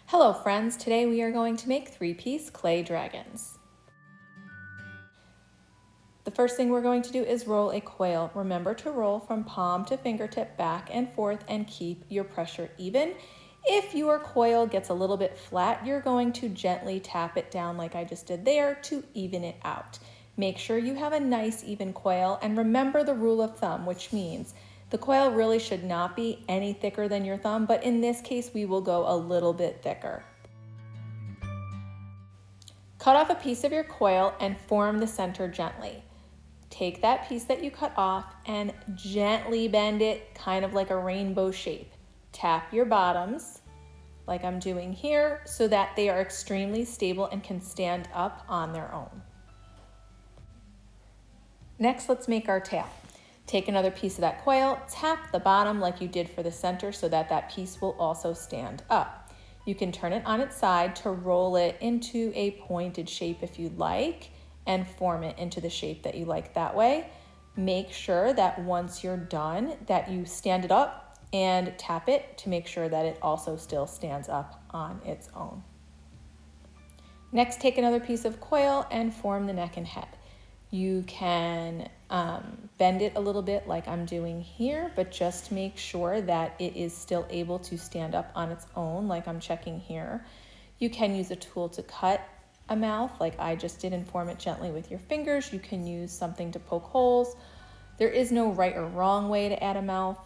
Hello friends, today we are going to make 3-piece clay dragons. The first thing we're going to do is roll a coil. Remember to roll from palm to fingertip back and forth and keep your pressure even. If your coil gets a little bit flat, you're going to gently tap it down like I just did there to even it out. Make sure you have a nice even coil and remember the rule of thumb, which means the coil really should not be any thicker than your thumb, but in this case, we will go a little bit thicker. Cut off a piece of your coil and form the center gently. Take that piece that you cut off and gently bend it, kind of like a rainbow shape. Tap your bottoms, like I'm doing here, so that they are extremely stable and can stand up on their own. Next, let's make our tail. Take another piece of that coil, tap the bottom like you did for the center so that that piece will also stand up. You can turn it on its side to roll it into a pointed shape if you'd like and form it into the shape that you like that way. Make sure that once you're done that you stand it up and tap it to make sure that it also still stands up on its own. Next, take another piece of coil and form the neck and head. You can bend it a little bit like I'm doing here, but just make sure that it is still able to stand up on its own like I'm checking here. You can use a tool to cut a mouth like I just did and form it gently with your fingers. You can use something to poke holes. There is no right or wrong way to add a mouth.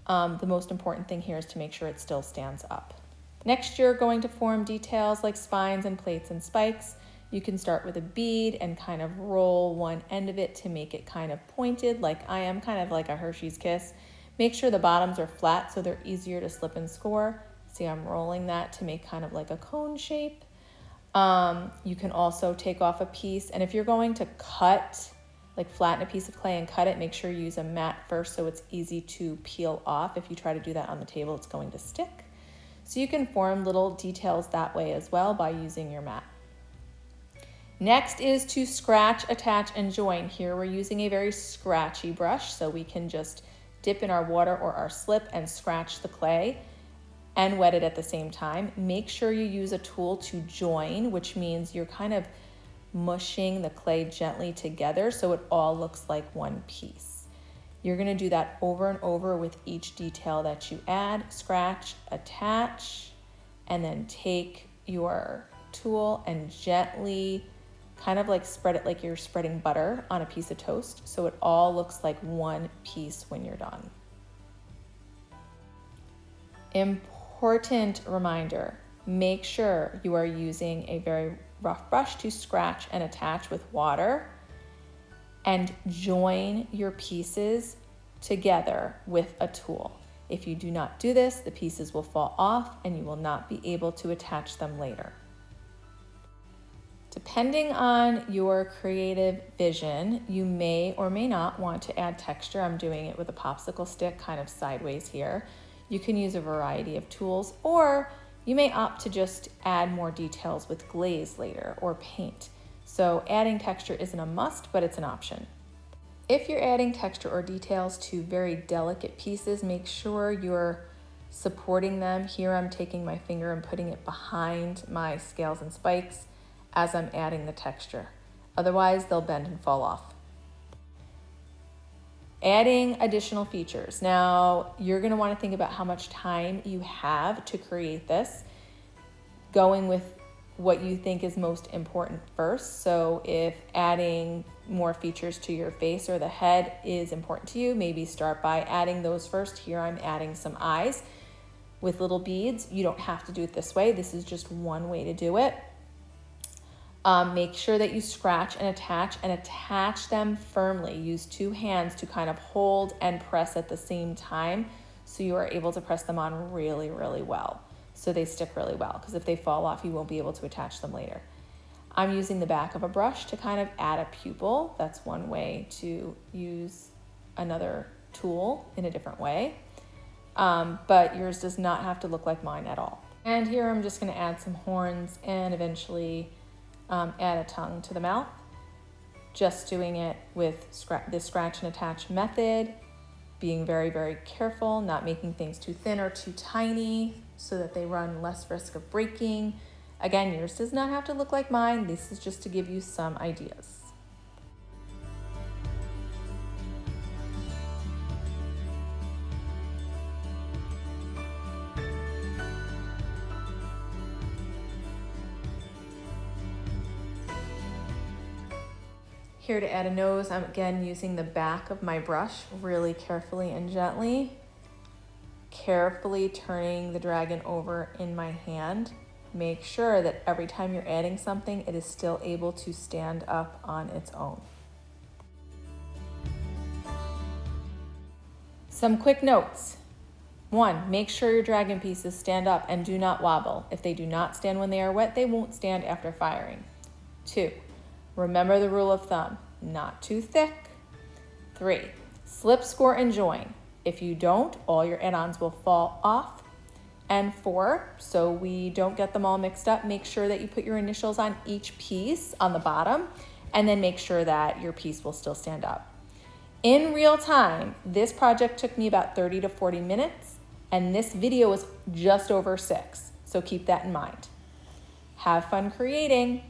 The most important thing here is to make sure it still stands up. Next, you're going to form details like spines and plates and spikes. You can start with a bead and kind of roll one end of it to make it kind of pointed like I am, kind of like a Hershey's Kiss. Make sure the bottoms are flat so they're easier to slip and score. See, I'm rolling that to make kind of like a cone shape. You can also take off a piece, and if you're going to cut, like flatten a piece of clay and cut it, make sure you use a mat first so it's easy to peel off. If you try to do that on the table, it's going to stick. So you can form little details that way as well by using your mat. Next is to scratch, attach, and join. Here we're using a very scratchy brush, so we can just dip in our water or our slip and scratch the clay and wet it at the same time. Make sure you use a tool to join, which means you're kind of mushing the clay gently together so it all looks like one piece. You're gonna do that over and over with each detail that you add. Scratch, attach, and then take your tool and gently kind of like spread it like you're spreading butter on a piece of toast so it all looks like one piece when you're done. Important reminder, make sure you are using a very rough brush to scratch and attach with water and join your pieces together with a tool. If you do not do this, the pieces will fall off and you will not be able to attach them later. Depending on your creative vision, you may or may not want to add texture. I'm doing it with a popsicle stick kind of sideways here. You can use a variety of tools, or you may opt to just add more details with glaze later or paint. So adding texture isn't a must, but it's an option. If you're adding texture or details to very delicate pieces, make sure you're supporting them. Here I'm taking my finger and putting it behind my scales and spikes as I'm adding the texture. Otherwise, they'll bend and fall off. Adding additional features. Now, you're gonna wanna think about how much time you have to create this, going with what you think is most important first. So if adding more features to your face or the head is important to you, maybe start by adding those first. Here I'm adding some eyes with little beads. You don't have to do it this way. This is just one way to do it. Make sure that you scratch and attach them firmly. Use 2 hands to kind of hold and press at the same time so you are able to press them on really, really well so they stick really well, because if they fall off, you won't be able to attach them later. I'm using the back of a brush to kind of add a pupil. That's one way to use another tool in a different way, but yours does not have to look like mine at all. And here I'm just going to add some horns and eventually add a tongue to the mouth. Just doing it with this scratch and attach method, being very, very careful, not making things too thin or too tiny. so that they run less risk of breaking. Again, yours does not have to look like mine. This is just to give you some ideas. Here to add a nose, I'm again using the back of my brush really carefully and gently. Carefully turning the dragon over in my hand. Make sure that every time you're adding something, it is still able to stand up on its own. Some quick notes. 1, make sure your dragon pieces stand up and do not wobble. If they do not stand when they are wet, they won't stand after firing. 2, remember the rule of thumb, not too thick. 3, slip, score, and join. If you don't, all your add-ons will fall off. And 4, so we don't get them all mixed up, make sure that you put your initials on each piece on the bottom, and then make sure that your piece will still stand up. In real time, this project took me about 30 to 40 minutes, and this video was just over 6, so keep that in mind. Have fun creating.